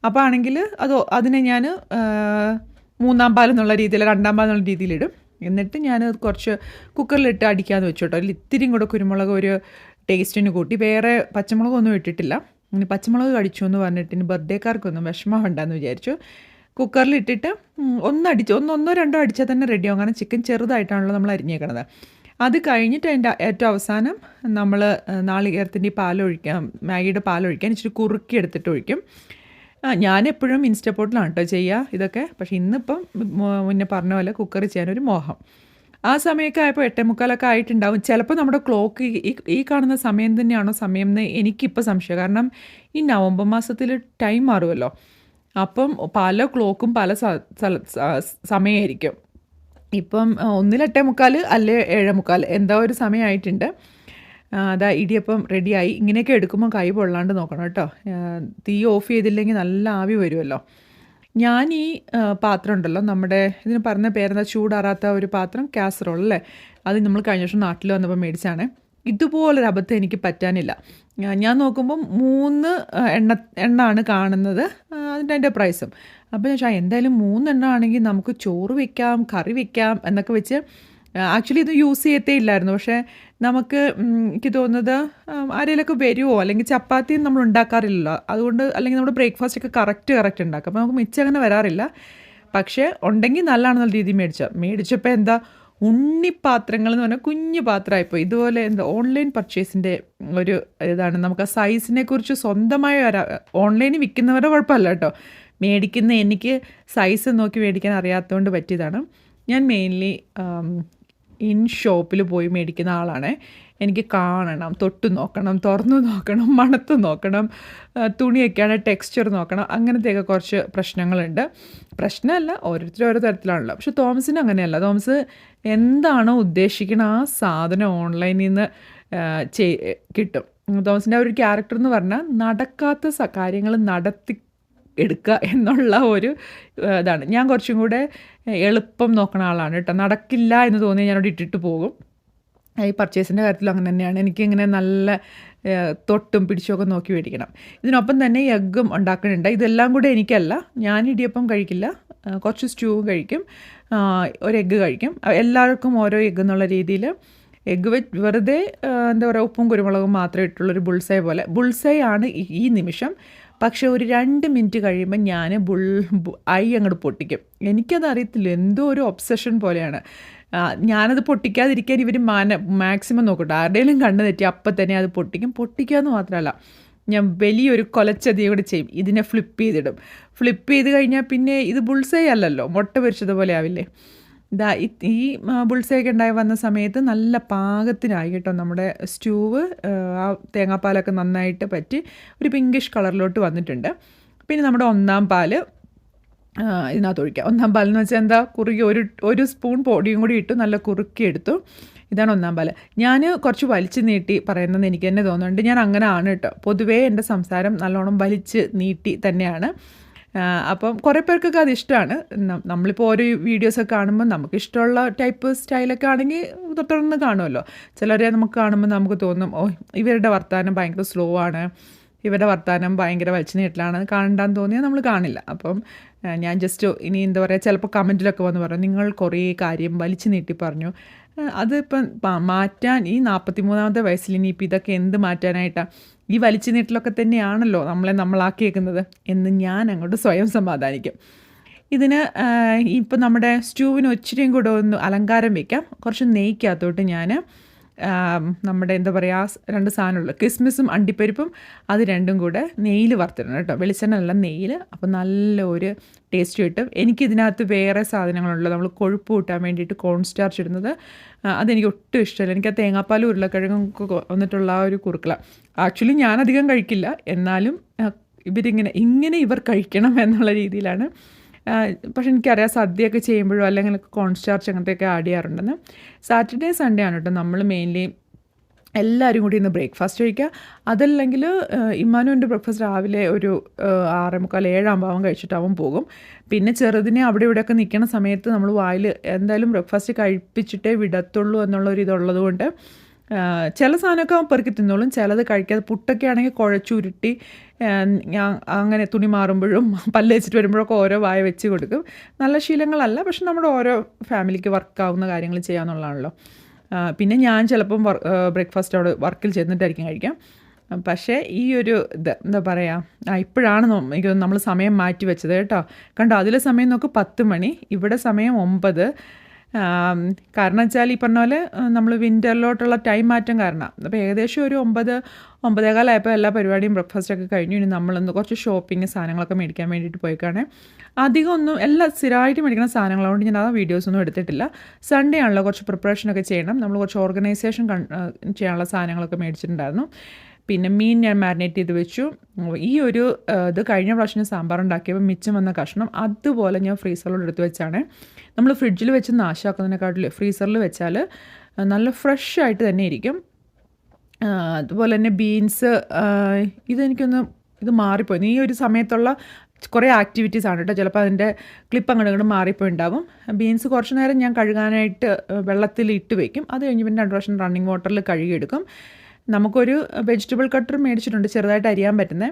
അപ്പോൾ ആണെങ്കിൽ അതിനെ ഞാൻ മൂന്നാം പാൽ എന്നുള്ള രീതിയിൽ, രണ്ടാം പാൽ എന്നുള്ള രീതിയിലിടും. എന്നിട്ട് ഞാൻ കുറച്ച് കുക്കറിലിട്ട് അടിക്കാമെന്ന് വെച്ചു കേട്ടോ. അതിൽ ഇത്തിരിയും കൂടെ കുരുമുളക് ഒരു ടേസ്റ്റിന് കൂട്ടി. വേറെ പച്ചമുളകൊന്നും ഇട്ടിട്ടില്ല. ഇനി പച്ചമുളക് കടിച്ചു എന്ന് പറഞ്ഞിട്ട് ഇനി ബർത്ത്ഡേക്കാർക്കൊന്നും വിഷമം വേണ്ടെന്ന് വിചാരിച്ചു. കുക്കറിലിട്ടിട്ട് ഒന്നോ രണ്ടോ അടിച്ചാൽ തന്നെ റെഡിയാവും. കാരണം ചിക്കൻ ചെറുതായിട്ടാണല്ലോ നമ്മൾ അരിഞ്ഞേക്കണത്. അത് കഴിഞ്ഞിട്ട് അതിൻ്റെ ഏറ്റവും അവസാനം നമ്മൾ നാളികേരത്തിൻ്റെ പാലൊഴിക്കാം, മാഗിയുടെ പാലൊഴിക്കാൻ ഇച്ചിരി കുറുക്കി എടുത്തിട്ട് ഒഴിക്കും. ഞാനെപ്പോഴും ഇൻസ്റ്റപ്പോട്ടിലാണ് കേട്ടോ ചെയ്യുക ഇതൊക്കെ. പക്ഷേ ഇന്നിപ്പം മുന്നേ പറഞ്ഞ പോലെ കുക്കറിൽ ചെയ്യാനൊരു മോഹം. ആ സമയമൊക്കെ ആയപ്പോൾ 8:45 ആയിട്ടുണ്ടാവും. ചിലപ്പോൾ നമ്മുടെ ക്ലോക്ക് ഈ കാണുന്ന സമയം തന്നെയാണോ സമയം എന്ന് എനിക്കിപ്പോൾ സംശയം. കാരണം ഈ നവംബർ മാസത്തിൽ ടൈം മാറുമല്ലോ. അപ്പം പല ക്ലോക്കും പല സമയമായിരിക്കും. ഇപ്പം 8:45 അല്ലെ 7:45 എന്താ ഒരു സമയമായിട്ടുണ്ട്. അതാ ഇടിയപ്പം റെഡിയായി. ഇങ്ങനെയൊക്കെ എടുക്കുമ്പോൾ കൈ പൊള്ളാണ്ട് നോക്കണം കേട്ടോ. തീ ഓഫ് ചെയ്തില്ലെങ്കിൽ നല്ല ആവി വരുമല്ലോ. ഞാൻ ഈ പാത്രം ഉണ്ടല്ലോ, നമ്മുടെ ഇതിന് പറഞ്ഞ പേരെന്താ, ചൂടാറാത്ത ഒരു പാത്രം, കാസറോൾ അല്ലേ, അത് നമ്മൾ കഴിഞ്ഞ വർഷം നാട്ടിൽ വന്നപ്പോൾ മേടിച്ചാണ്. ഇതുപോലൊരു അബദ്ധം എനിക്ക് പറ്റാനില്ല. ഞാൻ നോക്കുമ്പം 3 എണ്ണമാണ് കാണുന്നത്, അതിൻ്റെ പ്രൈസും. അപ്പോൾ ഞാൻ എന്തായാലും 3 എണ്ണം ആണെങ്കിൽ നമുക്ക് ചോറ് വെക്കാം, കറി വെക്കാം എന്നൊക്കെ വെച്ച് ആക്ച്വലി ഇത് യൂസ് ചെയ്യത്തേ ഇല്ലായിരുന്നു. പക്ഷേ നമുക്ക് എനിക്ക് തോന്നുന്നത് ആരെങ്കിലുമൊക്കെ വരുമോ, അല്ലെങ്കിൽ ചപ്പാത്തിയും നമ്മൾ ഉണ്ടാക്കാറില്ലല്ലോ, അതുകൊണ്ട് അല്ലെങ്കിൽ നമ്മുടെ ബ്രേക്ക്ഫാസ്റ്റൊക്കെ കറക്റ്റ് ഉണ്ടാക്കും. അപ്പോൾ നമുക്ക് മിച്ചം അങ്ങനെ വരാറില്ല. പക്ഷേ ഉണ്ടെങ്കിൽ നല്ലതാണെന്നുള്ള രീതിയിൽ മേടിച്ചപ്പോൾ എന്താ ഉണ്ണിപ്പാത്രങ്ങൾ എന്ന് പറഞ്ഞാൽ കുഞ്ഞു പാത്രമായിപ്പോൾ. ഇതുപോലെ എന്താ ഓൺലൈൻ പർച്ചേസിൻ്റെ ഒരു ഇതാണ്. നമുക്ക് ആ സൈസിനെ കുറിച്ച് സ്വന്തമായി ഓൺലൈനിൽ വിൽക്കുന്നവരുടെ കുഴപ്പമില്ല കേട്ടോ. മേടിക്കുന്ന എനിക്ക് സൈസ് നോക്കി മേടിക്കാൻ അറിയാത്തതുകൊണ്ട് പറ്റിയതാണ്. ഞാൻ മെയിൻലി ഷോപ്പിൽ പോയി മേടിക്കുന്ന ആളാണ്. എനിക്ക് കാണണം, തൊട്ട് നോക്കണം, തുറന്ന് നോക്കണം, മണത്ത് നോക്കണം, തുണിയൊക്കെയാണ് ടെക്സ്ചർ നോക്കണം, അങ്ങനത്തെയൊക്കെ കുറച്ച് പ്രശ്നങ്ങളുണ്ട്. പ്രശ്നമല്ല, ഓരോരുത്തരും ഓരോ തരത്തിലാണല്ലോ. പക്ഷെ തോമസിന് അങ്ങനെയല്ല. തോമസ് എന്താണോ ഉദ്ദേശിക്കുന്ന ആ സാധനം ഓൺലൈനിൽ നിന്ന് കിട്ടും. തോമസിൻ്റെ ഒരു ക്യാരക്ടർ എന്ന് പറഞ്ഞാൽ നടക്കാത്ത കാര്യങ്ങൾ നടത്തി എടുക്കുക എന്നുള്ള ഒരു ഇതാണ്. ഞാൻ കുറച്ചും കൂടെ എളുപ്പം നോക്കുന്ന ആളാണ് കേട്ടോ. നടക്കില്ല എന്ന് തോന്നി ഞാനവിടെ ഇട്ടിട്ട് പോകും. ഈ പർച്ചേസിൻ്റെ കാര്യത്തിലും അങ്ങനെ തന്നെയാണ്. എനിക്കിങ്ങനെ നല്ല തൊട്ടും പിടിച്ചുമൊക്കെ നോക്കി മേടിക്കണം. ഇതിനൊപ്പം തന്നെ എഗ്ഗും ഉണ്ടാക്കുന്നുണ്ട്. ഇതെല്ലാം കൂടെ എനിക്കല്ല, ഞാൻ ഇടിയപ്പം കഴിക്കില്ല, കുറച്ച് സ്റ്റൂവും കഴിക്കും, ഒരു എഗ്ഗ് കഴിക്കും. എല്ലാവർക്കും ഓരോ എഗ്ഗ് എന്നുള്ള രീതിയിൽ എഗ്ഗ് വെറുതെ എന്താ പറയുക, ഉപ്പും കുരുമുളകും മാത്രമേ ഇട്ടുള്ളൊരു ബുൾസൈ പോലെ. ബുൾസൈ ആണ് ഈ നിമിഷം. പക്ഷേ ഒരു 2 മിനിറ്റ് കഴിയുമ്പോൾ ഞാൻ അങ്ങോട്ട് പൊട്ടിക്കും. എനിക്കത് അറിയത്തില്ല, എന്തോ ഒരു ഒബ്സഷൻ പോലെയാണ്. ഞാനത് പൊട്ടിക്കാതിരിക്കാൻ ഇവർ മാക്സിമം നോക്കട്ടെ. ആരുടെയും കണ്ണ് തെറ്റി അപ്പം തന്നെ അത് പൊട്ടിക്കും. പൊട്ടിക്കാമെന്ന് മാത്രമല്ല, ഞാൻ വലിയൊരു കൊലച്ചതിയും കൂടെ ചെയ്യും. ഇതിനെ ഫ്ലിപ്പ് ചെയ്ത് കഴിഞ്ഞാൽ പിന്നെ ഇത് ബുൾസൈ അല്ലല്ലോ, മുട്ട പൊരിച്ചതുപോലെ ആവില്ലേ. ഈ ബുൾസൈയൊക്കെ ഉണ്ടായി വന്ന സമയത്ത് നല്ല പാകത്തിനായി കേട്ടോ നമ്മുടെ സ്റ്റൂവ്. ആ തേങ്ങാപ്പാലൊക്കെ നന്നായിട്ട് പറ്റി ഒരു പിങ്കിഷ് കളറിലോട്ട് വന്നിട്ടുണ്ട്. പിന്നെ നമ്മുടെ 1-ാം പാല് ഇതിനകത്ത് ഒഴിക്കുക. 1-ാം പാലെന്ന് വെച്ചാൽ എന്താ, കുറുകി ഒരു സ്പൂൺ പൊടിയും കൂടി ഇട്ട് നല്ല കുറുക്കി എടുത്തു. ഇതാണ് 1-ാം പാല്. ഞാൻ കുറച്ച് വലിച്ച് നീട്ടി പറയുന്നത് എനിക്ക് തന്നെ തോന്നുന്നുണ്ട്. ഞാൻ അങ്ങനെ ആണ് കേട്ടോ. പൊതുവേ എൻ്റെ സംസാരം നല്ലോണം വലിച്ച് നീട്ടി തന്നെയാണ്. അപ്പം കുറേ പേർക്കൊക്കെ അത് ഇഷ്ടമാണ്. നമ്മളിപ്പോൾ ഓരോ വീഡിയോസൊക്കെ കാണുമ്പോൾ നമുക്ക് ഇഷ്ടമുള്ള ടൈപ്പ് സ്റ്റൈലൊക്കെ ആണെങ്കിൽ തുടർന്ന് കാണുമല്ലോ. ചിലരെ നമുക്ക് കാണുമ്പോൾ നമുക്ക് തോന്നും, ഓ ഇവരുടെ വർത്തമാനം ഭയങ്കര സ്ലോ ആണ്, ഇവരുടെ വർത്തമാനം ഭയങ്കര വലിച്ചു നീട്ടലാണ്, കാണണ്ടാന്ന് തോന്നിയാൽ നമ്മൾ കാണില്ല. അപ്പം ഞാൻ ജസ്റ്റ് ഇനി എന്താ പറയുക, ചിലപ്പോൾ കമൻറ്റിലൊക്കെ വന്ന് പറഞ്ഞു നിങ്ങൾ കുറേ കാര്യം വലിച്ചു നീട്ടി പറഞ്ഞു. അതിപ്പം മാറ്റാൻ ഈ 43-ാമത്തെ വയസ്സിൽ ഇനിയിപ്പോൾ ഇതൊക്കെ എന്ത് മാറ്റാനായിട്ടാണ്, ഈ വലിച്ചു നീട്ടലൊക്കെ തന്നെയാണല്ലോ നമ്മളാക്കിയേക്കുന്നത് എന്ന് ഞാൻ അങ്ങോട്ട് സ്വയം സമാധാനിക്കും. ഇതിന് ഇപ്പം നമ്മുടെ സ്റ്റൂവിന് ഒച്ചിരിയും കൂടെ ഒന്ന് അലങ്കാരം വയ്ക്കാം. കുറച്ച് നെയ്ക്കകത്തോട്ട് ഞാൻ നമ്മുടെ എന്താ പറയുക 2 സാധനമുള്ള കിസ്മിസും അണ്ടിപ്പരിപ്പും അത് രണ്ടും കൂടെ നെയ്യിൽ വറുത്തിടണം കേട്ടോ. വെളിച്ചെണ്ണ അല്ല, നെയ്യിൽ. അപ്പോൾ നല്ല ഒരു ടേസ്റ്റ് കിട്ടും. എനിക്കിതിനകത്ത് വേറെ സാധനങ്ങളുള്ളത്, നമ്മൾ കൊഴുപ്പ് കൂട്ടാൻ വേണ്ടിയിട്ട് കോൺ സ്റ്റാർച്ച് ഇടുന്നത്, അതെനിക്ക് ഒട്ടും ഇഷ്ടമല്ല. എനിക്ക് ആ തേങ്ങാപ്പാലും ഉരുളക്കിഴങ്ങും വന്നിട്ടുള്ള ആ ഒരു കുറുക്കല ആക്ച്വലി ഞാനധികം കഴിക്കില്ല. എന്നാലും ഇവർ കഴിക്കണം എന്നുള്ള രീതിയിലാണ്. പക്ഷെ എനിക്കറിയാം സദ്യയൊക്കെ ചെയ്യുമ്പോഴോ അല്ലെങ്കിൽ കോൺ സ്റ്റാർച്ച് അങ്ങനത്തെയൊക്കെ ആഡ് ചെയ്യാറുണ്ടെന്ന്. സാറ്റർഡേ സൺഡേ ആണ് കേട്ടോ നമ്മൾ മെയിൻലി എല്ലാവരും കൂടി ഇന്ന് ബ്രേക്ക്ഫാസ്റ്റ് കഴിക്കുക. അതല്ലെങ്കിൽ ഇമ്മാനുവിൻ്റെ ബ്രേക്ക്ഫാസ്റ്റ് രാവിലെ ഒരു 6:45-7 ആകുമ്പോൾ കഴിച്ചിട്ട് അവൻ പോകും. പിന്നെ ചെറുതിനെ അവിടെ ഇവിടെയൊക്കെ നിൽക്കുന്ന സമയത്ത് നമ്മൾ വായിൽ എന്തായാലും ബ്രേക്ക്ഫാസ്റ്റ് കഴിപ്പിച്ചിട്ടേ വിടത്തുള്ളൂ എന്നുള്ളൊരു ഇതുള്ളത് കൊണ്ട് ചില സാധനമൊക്കെ അവൻ പെറുക്കി തിന്നോളും, ചിലത് കഴിക്കാതെ. പുട്ടൊക്കെ ആണെങ്കിൽ കുഴച്ചുരുട്ടി ഞാൻ അങ്ങനെ തുണി മാറുമ്പോഴും പല്ല് വെച്ചിട്ട് വരുമ്പോഴൊക്കെ ഓരോ വായ വെച്ച് കൊടുക്കും. നല്ല ശീലങ്ങളല്ല, പക്ഷെ നമ്മുടെ ഓരോ ഫാമിലിക്ക് വർക്കാവുന്ന കാര്യങ്ങൾ ചെയ്യാമെന്നുള്ളതാണല്ലോ. പിന്നെ ഞാൻ ചിലപ്പം ബ്രേക്ക്ഫാസ്റ്റ് അവിടെ വർക്കിൽ ചെന്നിട്ടായിരിക്കും കഴിക്കാം. പക്ഷേ ഈ ഒരു ഇത് എന്താ പറയുക, ഇപ്പോഴാണ് എനിക്ക് നമ്മൾ സമയം മാറ്റി വെച്ചത് കേട്ടോ. കണ്ടോ, അതിലെ സമയം നോക്ക് 10 മണി, ഇവിടെ സമയം 9. കാരണം വെച്ചാൽ ഈ പറഞ്ഞ പോലെ നമ്മൾ വിൻ്ററിലോട്ടുള്ള ടൈം മാറ്റം കാരണം. അപ്പോൾ ഏകദേശം ഒരു 9-9:15 എല്ലാ പരിപാടിയും ബ്രേക്ക്ഫാസ്റ്റൊക്കെ കഴിഞ്ഞു. ഇനി നമ്മളൊന്ന് കുറച്ച് ഷോപ്പിംഗ് സാധനങ്ങളൊക്കെ മേടിക്കാൻ വേണ്ടിയിട്ട് പോയിക്കാണേ. അധികം ഒന്നും എല്ലാം സ്ഥിരമായിട്ട് മേടിക്കുന്ന സാധനങ്ങളുകൊണ്ട് ഞാൻ ആ വീഡിയോസൊന്നും എടുത്തിട്ടില്ല. സൺഡേ ആണല്ലോ, കുറച്ച് പ്രിപ്പറേഷനൊക്കെ ചെയ്യണം. നമ്മൾ കുറച്ച് ഓർഗനൈസേഷൻ ചെയ്യാനുള്ള സാധനങ്ങളൊക്കെ മേടിച്ചിട്ടുണ്ടായിരുന്നു. പിന്നെ മീൻ ഞാൻ മാരിനേറ്റ് ചെയ്ത് വെച്ചു. ഈ ഒരു ഇത് കഴിഞ്ഞ പ്രാവശ്യം സാമ്പാർ ഉണ്ടാക്കിയപ്പോൾ മിച്ചം വന്ന കഷ്ണം അതുപോലെ ഞാൻ ഫ്രീസറിലോട്ട് എടുത്ത് വെച്ചാണ്. നമ്മൾ ഫ്രിഡ്ജിൽ വെച്ച് നാശമാക്കുന്നതിനെക്കാട്ടിൽ ഫ്രീസറിൽ വെച്ചാൽ നല്ല ഫ്രഷ് ആയിട്ട് തന്നെ ഇരിക്കും. അതുപോലെ തന്നെ ബീൻസ്, ഇത് മാറിപ്പോയി. ഈ ഒരു സമയത്തുള്ള കുറേ ആക്ടിവിറ്റീസാണ് കേട്ടോ. ചിലപ്പോൾ അതിൻ്റെ ക്ലിപ്പ് അങ്ങോട്ട് മാറിപ്പോയിണ്ടാവും. ബീൻസ് കുറച്ച് നേരം ഞാൻ കഴുകാനായിട്ട് വെള്ളത്തിൽ ഇട്ട് വയ്ക്കും. അത് കഴിഞ്ഞ് പിന്നെ 2 പ്രാവശ്യം റണ്ണിങ് വാട്ടറിൽ കഴുകിയെടുക്കും. നമുക്കൊരു വെജിറ്റബിൾ കട്ടർ മേടിച്ചിട്ടുണ്ട്, ചെറുതായിട്ട് അരിയാൻ പറ്റുന്നത്.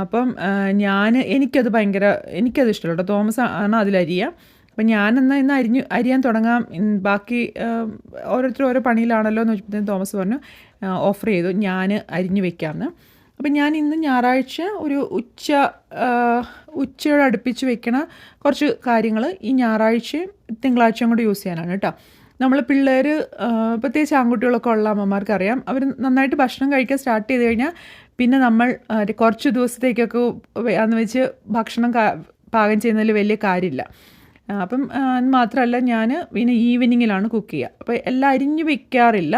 അപ്പം എനിക്കത് ഇഷ്ടമല്ല കേട്ടോ. തോമസ് ആണ് അതിലരിയുക. അപ്പം ഞാനെന്നാൽ ഇന്ന് അരിയാൻ തുടങ്ങാം, ബാക്കി ഓരോരുത്തരും ഓരോ പണിയിലാണല്ലോ എന്ന് വെച്ചപ്പോഴത്തേക്കും തോമസ് പറഞ്ഞു ഓഫർ ചെയ്തു ഞാൻ അരിഞ്ഞ് വെക്കാമെന്ന്. അപ്പം ഞാൻ ഇന്ന് ഞായറാഴ്ച ഒരു ഉച്ചയോട് അടുപ്പിച്ച് വെക്കണ കുറച്ച് കാര്യങ്ങൾ ഈ ഞായറാഴ്ചയും തിങ്കളാഴ്ചയും കൂടെ യൂസ് ചെയ്യാനാണ് കേട്ടോ. നമ്മൾ പിള്ളേർ, പ്രത്യേകിച്ച് ആൺകുട്ടികളൊക്കെ ഉള്ള അമ്മമാർക്കറിയാം, അവർ നന്നായിട്ട് ഭക്ഷണം കഴിക്കാൻ സ്റ്റാർട്ട് ചെയ്ത് കഴിഞ്ഞാൽ പിന്നെ നമ്മൾ കുറച്ച് ദിവസത്തേക്കൊക്കെ അന്ന് വെച്ച് ഭക്ഷണം പാകം ചെയ്യുന്നതിൽ വലിയ കാര്യമില്ല. അപ്പം മാത്രമല്ല ഞാൻ പിന്നെ ഈവനിങ്ങിലാണ് കുക്ക് ചെയ്യുക. അപ്പോൾ എല്ലാം അരിഞ്ഞ് വെക്കാറില്ല.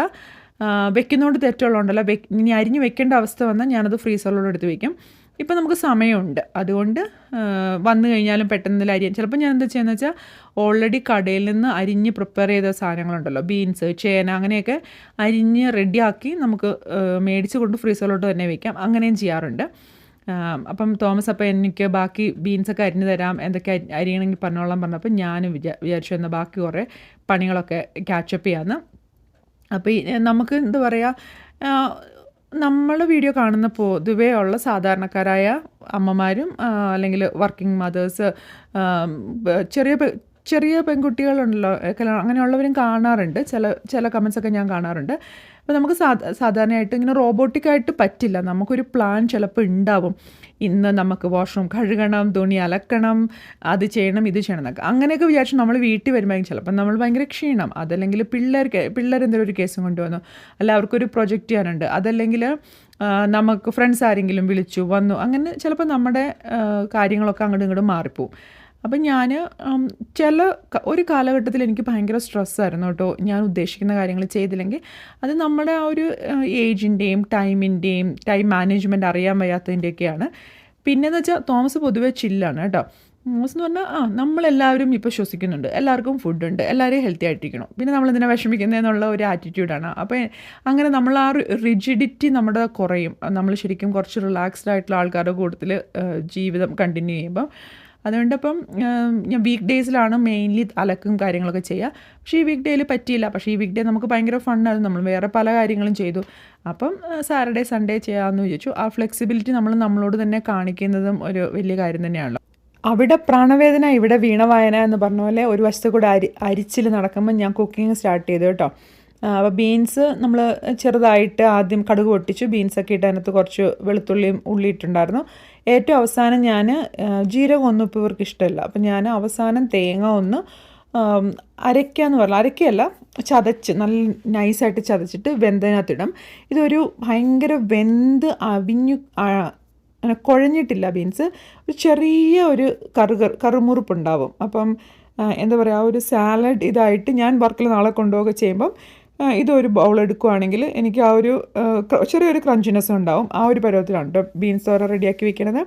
വെക്കുന്നതുകൊണ്ട് തെറ്റുള്ളതുകൊണ്ടല്ല, ഇനി അരിഞ്ഞ് വെക്കേണ്ട അവസ്ഥ വന്നാൽ ഞാനത് ഫ്രീസറിലോട് എടുത്ത് വയ്ക്കും. ഇപ്പം നമുക്ക് സമയമുണ്ട്, അതുകൊണ്ട് വന്നു കഴിഞ്ഞാലും പെട്ടെന്ന് അരിയാൻ. ചിലപ്പോൾ ഞാൻ എന്താ ചെയ്യുന്നത് വെച്ചാൽ ഓൾറെഡി കടയിൽ നിന്ന് അരിഞ്ഞ് പ്രിപ്പയർ ചെയ്ത സാധനങ്ങളുണ്ടല്ലോ, ബീൻസ്, ചേന, അങ്ങനെയൊക്കെ അരിഞ്ഞ് റെഡിയാക്കി നമുക്ക് മേടിച്ച് കൊണ്ട് ഫ്രീസറിലോട്ട് തന്നെ വയ്ക്കാം. അങ്ങനെയും ചെയ്യാറുണ്ട്. അപ്പം തോമസ് അപ്പം എനിക്ക് ബാക്കി ബീൻസൊക്കെ അരിഞ്ഞ് തരാം, എന്തൊക്കെ അരിയണമെങ്കിൽ പറഞ്ഞോളാം പറഞ്ഞപ്പോൾ ഞാൻ വിചാരിച്ചു എന്നാൽ ബാക്കി കുറേ പണികളൊക്കെ ക്യാച്ചപ്പ് ചെയ്യാമെന്ന്. അപ്പോൾ നമുക്ക് എന്താ പറയുക, നമ്മൾ വീഡിയോ കാണുന്ന പൊതുവേ ഉള്ള സാധാരണക്കാരായ അമ്മമാരും അല്ലെങ്കിൽ വർക്കിംഗ് മദേഴ്സ്, ചെറിയ പെൺകുട്ടികളുണ്ടല്ലോ, അങ്ങനെയുള്ളവരും കാണാറുണ്ട്. ചില കമൻസൊക്കെ ഞാൻ കാണാറുണ്ട്. അപ്പോൾ നമുക്ക് സാധാരണയായിട്ട് ഇങ്ങനെ റോബോട്ടിക്കായിട്ട് പറ്റില്ല. നമുക്കൊരു പ്ലാൻ ചിലപ്പോൾ ഉണ്ടാവും. ഇന്ന് നമുക്ക് വാഷ്റൂം കഴുകണം, തുണി അലക്കണം, അത് ചെയ്യണം, ഇത് ചെയ്യണം എന്നൊക്കെ. അങ്ങനെയൊക്കെ വിചാരിച്ചു നമ്മൾ വീട്ടിൽ വരുമ്പോഴേക്കും ചിലപ്പോൾ നമ്മൾ ഭയങ്കര ക്ഷീണം. അതല്ലെങ്കിൽ പിള്ളേരെന്തെങ്കിലും ഒരു കേസും കൊണ്ടുവന്നു, അല്ല അവർക്കൊരു പ്രൊജക്റ്റ് ചെയ്യാനുണ്ട്, അതല്ലെങ്കിൽ നമുക്ക് ഫ്രണ്ട്സ് ആരെങ്കിലും വിളിച്ചു വന്നു, അങ്ങനെ ചിലപ്പോൾ നമ്മുടെ കാര്യങ്ങളൊക്കെ അങ്ങോട്ടും ഇങ്ങോട്ടും മാറിപ്പോവും. അപ്പം ഞാൻ ഒരു കാലഘട്ടത്തിൽ എനിക്ക് ഭയങ്കര സ്ട്രെസ്സായിരുന്നു കേട്ടോ. ഞാൻ ഉദ്ദേശിക്കുന്ന കാര്യങ്ങൾ ചെയ്തില്ലെങ്കിൽ അത് നമ്മുടെ ആ ഒരു ഏജിൻ്റെയും ടൈം മാനേജ്മെൻറ്റ് അറിയാൻ വയ്യാത്തതിൻ്റെയൊക്കെയാണ്. പിന്നെയെന്ന് വെച്ചാൽ തോമസ് പൊതുവേ ചില്ലാണ് കേട്ടോ. തോമസ് എന്ന് പറഞ്ഞാൽ നമ്മളെല്ലാവരും ഇപ്പോൾ ശ്വസിക്കുന്നുണ്ട്, എല്ലാവർക്കും ഫുഡുണ്ട്, എല്ലാവരെയും ഹെൽത്തി ആയിട്ടിരിക്കണം, പിന്നെ നമ്മളെന്തിനാണ് വിഷമിക്കുന്നതെന്നുള്ള ഒരു ആറ്റിറ്റ്യൂഡാണ്. അപ്പോൾ അങ്ങനെ നമ്മൾ ആ റിജിഡിറ്റി നമ്മുടെ കുറയും. നമ്മൾ ശരിക്കും കുറച്ച് റിലാക്സ്ഡ് ആയിട്ടുള്ള ആൾക്കാരുടെ കൂട്ടത്തിൽ ജീവിതം കണ്ടിന്യൂ ചെയ്യുമ്പോൾ. അതുകൊണ്ടപ്പം ഞാൻ വീക്ക് ഡേയ്സിലാണ് മെയിൻലി അലക്കും കാര്യങ്ങളൊക്കെ ചെയ്യുക. പക്ഷേ ഈ വീക്ക് ഡേയിൽ പറ്റിയില്ല. പക്ഷേ ഈ വീക്ക് ഡേ നമുക്ക് ഭയങ്കര ഫണ്ണായിരുന്നു, നമ്മൾ വേറെ പല കാര്യങ്ങളും ചെയ്തു. അപ്പം സാറ്റർഡേ സൺഡേ ചെയ്യാമെന്ന് വിചാരിച്ചു. ആ ഫ്ലെക്സിബിലിറ്റി നമ്മളോട് തന്നെ കാണിക്കുന്നതും ഒരു വലിയ കാര്യം തന്നെയാണല്ലോ. അവിടെ പ്രാണവേദന ഇവിടെ വീണവായന എന്ന് പറഞ്ഞ പോലെ ഒരു വശത്ത് കൂടെ അരിച്ചിൽ നടക്കുമ്പോൾ ഞാൻ കുക്കിംഗ് സ്റ്റാർട്ട് ചെയ്തു കേട്ടോ. അപ്പോൾ ബീൻസ് നമ്മൾ ചെറുതായിട്ട് ആദ്യം കടുക് പൊട്ടിച്ചു, ബീൻസൊക്കെ ഇട്ട് അതിനകത്ത് കുറച്ച് വെളുത്തുള്ളിയും ഉള്ളി ഇട്ടുണ്ടായിരുന്നു. ഏറ്റവും അവസാനം ഞാൻ ജീരകമൊന്നും ഇപ്പോൾ ഇവർക്ക് ഇഷ്ടമല്ല, അപ്പം ഞാൻ അവസാനം തേങ്ങ ഒന്ന് അരയ്ക്കാന്ന് പറഞ്ഞാൽ അരയ്ക്കല്ല, ചതച്ച് നല്ല നൈസായിട്ട് ചതച്ചിട്ട് വെന്തതിനകത്തിടും. ഇതൊരു ഭയങ്കര വെന്ത് അവിഞ്ഞു അങ്ങനെ കുഴഞ്ഞിട്ടില്ല ബീൻസ്, ഒരു ചെറിയ ഒരു കറുമുറുപ്പുണ്ടാവും. അപ്പം എന്താ പറയുക, ഒരു സാലഡ് ഇതായിട്ട് ഞാൻ വർക്കിൽ നാളെ കൊണ്ടുപോവുക ചെയ്യുമ്പം ഇതൊരു ബൗൾ എടുക്കുകയാണെങ്കിൽ എനിക്ക് ആ ഒരു ചെറിയൊരു ക്രഞ്ചിനെസ് ഉണ്ടാവും. ആ ഒരു പരുവത്തിലാണ് കേട്ടോ ബീൻസ് ഓരോ റെഡിയാക്കി വെക്കണത്.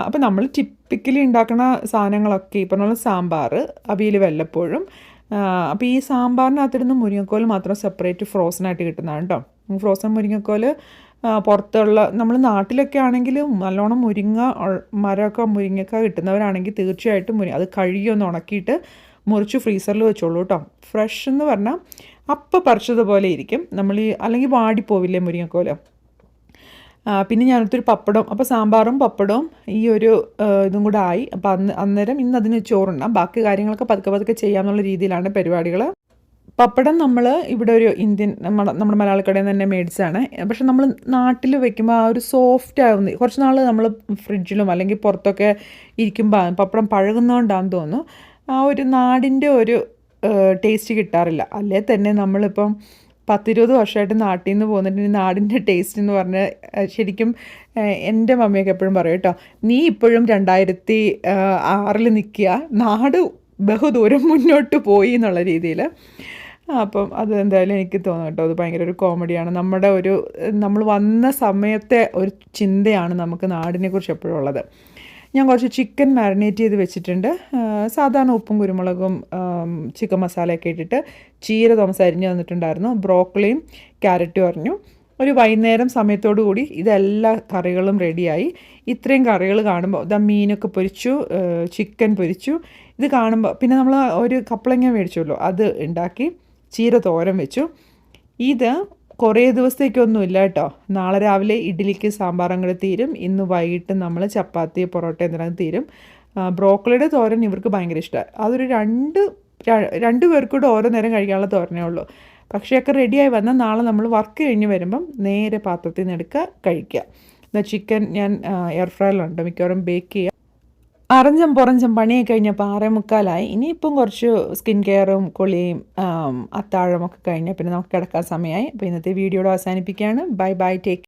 അപ്പോൾ നമ്മൾ ടിപ്പിക്കലി ഉണ്ടാക്കുന്ന സാധനങ്ങളൊക്കെ ഈ പറഞ്ഞ സാമ്പാർ, അവിയൽ വല്ലപ്പോഴും. അപ്പോൾ ഈ സാമ്പാറിനകത്തിടുന്ന മുരിങ്ങക്കോൽ മാത്രം സെപ്പറേറ്റ് ഫ്രോസണായിട്ട് കിട്ടുന്നതാണ് കേട്ടോ. ഫ്രോസൺ മുരിങ്ങക്കോൽ പുറത്തുള്ള നമ്മൾ നാട്ടിലൊക്കെ ആണെങ്കിൽ നല്ലോണം മുരിങ്ങക്ക കിട്ടുന്നവരാണെങ്കിൽ തീർച്ചയായിട്ടും അത് കഴുകി ഒന്ന് ഉണക്കിയിട്ട് മുറിച്ച് ഫ്രീസറിൽ വെച്ചോളൂ കേട്ടോ. ഫ്രഷ് എന്ന് പറഞ്ഞാൽ അപ്പം പറിച്ചതുപോലെ ഇരിക്കും. അല്ലെങ്കിൽ വാടിപ്പോവില്ലേ മുരിങ്ങക്കോല്. പിന്നെ ഞാനൊരു പപ്പടം, അപ്പോൾ സാമ്പാറും പപ്പടവും ഈ ഒരു ഇതും കൂടെ ആയി. അപ്പോൾ അന്നേരം ഇന്ന് അതിന് ചോറുണ്ണാം. ബാക്കി കാര്യങ്ങളൊക്കെ പതുക്കെ പതുക്കെ ചെയ്യാമെന്നുള്ള രീതിയിലാണ് പരിപാടികൾ. പപ്പടം നമ്മൾ ഇവിടെ ഒരു ഇന്ത്യൻ നമ്മുടെ മലയാളക്കടയിൽ നിന്ന് തന്നെ മേടിച്ചതാണ്. പക്ഷെ നമ്മൾ നാട്ടിൽ വെക്കുമ്പോൾ ആ ഒരു സോഫ്റ്റ് ആവുന്ന കുറച്ച് നാൾ നമ്മൾ ഫ്രിഡ്ജിലും അല്ലെങ്കിൽ പുറത്തൊക്കെ ഇരിക്കുമ്പോൾ പപ്പടം പഴകുന്നതുകൊണ്ടാണെന്ന് തോന്നുന്നു ആ ഒരു നാടിൻ്റെ ഒരു ടേസ്റ്റ് കിട്ടാറില്ല. അല്ലേ തന്നെ നമ്മളിപ്പം 10-20 വർഷമായിട്ട് നാട്ടിൽ നിന്ന് പോന്നിട്ട് നാടിൻ്റെ ടേസ്റ്റ് എന്ന് പറഞ്ഞാൽ ശരിക്കും എൻ്റെ മമ്മിയൊക്കെ എപ്പോഴും പറയും കേട്ടോ, നീ ഇപ്പോഴും 2006 നിൽക്കുക, നാട് ബഹുദൂരം മുന്നോട്ട് പോയി എന്നുള്ള രീതിയിൽ. അപ്പം അത് എന്തായാലും എനിക്ക് തോന്നും കേട്ടോ, അത് ഭയങ്കര ഒരു കോമഡിയാണ്. നമ്മൾ വന്ന സമയത്തെ ഒരു ചിന്തയാണ് നമുക്ക് നാടിനെക്കുറിച്ച് എപ്പോഴും ഉള്ളത്. ഞാൻ കുറച്ച് ചിക്കൻ മാരിനേറ്റ് ചെയ്ത് വെച്ചിട്ടുണ്ട്. സാധാരണ ഉപ്പും കുരുമുളകും ചിക്കൻ മസാലയൊക്കെ ഇട്ടിട്ട് ചീര തോമസ് അരിഞ്ഞ് തന്നിട്ടുണ്ടായിരുന്നു. ബ്രോക്കോളിയും ക്യാരറ്റും അരിഞ്ഞു. ഒരു വൈകുന്നേരം സമയത്തോടു കൂടി ഇതെല്ലാ കറികളും റെഡിയായി. ഇത്രയും കറികൾ കാണുമ്പോൾ മീനൊക്കെ പൊരിച്ചു, ചിക്കൻ പൊരിച്ചു. ഇത് കാണുമ്പോൾ പിന്നെ നമ്മൾ ഒരു കപ്പളങ്ങ മേടിച്ചല്ലോ, അത് ഉണ്ടാക്കി. ചീര തോരൻ വെച്ചു. ഇത് കുറേ ദിവസത്തേക്കൊന്നുമില്ല കേട്ടോ. നാളെ രാവിലെ ഇഡ്ഡലിക്ക് സാമ്പാർ അങ്ങോട്ട് തീരും. ഇന്ന് വൈകിട്ട് നമ്മൾ ചപ്പാത്തി പൊറോട്ട എന്തിനാണ് തീരും. ബ്രോക്കോളിയുടെ തോരൻ ഇവർക്ക് ഭയങ്കര ഇഷ്ടമാണ്. അതൊരു രണ്ട് പേർക്കൂടെ ഓരോ നേരം കഴിക്കാനുള്ള തോരനേ ഉള്ളൂ. പക്ഷേയൊക്കെ റെഡിയായി വന്നാൽ നാളെ നമ്മൾ വർക്ക് കഴിഞ്ഞ് വരുമ്പം നേരെ പാത്രത്തിൽ നിന്ന് എടുക്കുക, കഴിക്കുക. ചിക്കൻ ഞാൻ എയർ ഫ്രയറിലുണ്ട്, മിക്കവാറും ബേക്ക് ചെയ്യുക. അറഞ്ചം പുറഞ്ചം പണിയൊക്കെ കഴിഞ്ഞപ്പോൾ 6:45. ഇനിയിപ്പം കുറച്ച് സ്കിൻ കെയറും കുളിയും അത്താഴമൊക്കെ കഴിഞ്ഞാൽ പിന്നെ നമുക്ക് കിടക്കാൻ സമയമായി. അപ്പോൾ ഇന്നത്തെ വീഡിയോയുടെ അവസാനിപ്പിക്കുകയാണ്. Bye bye, take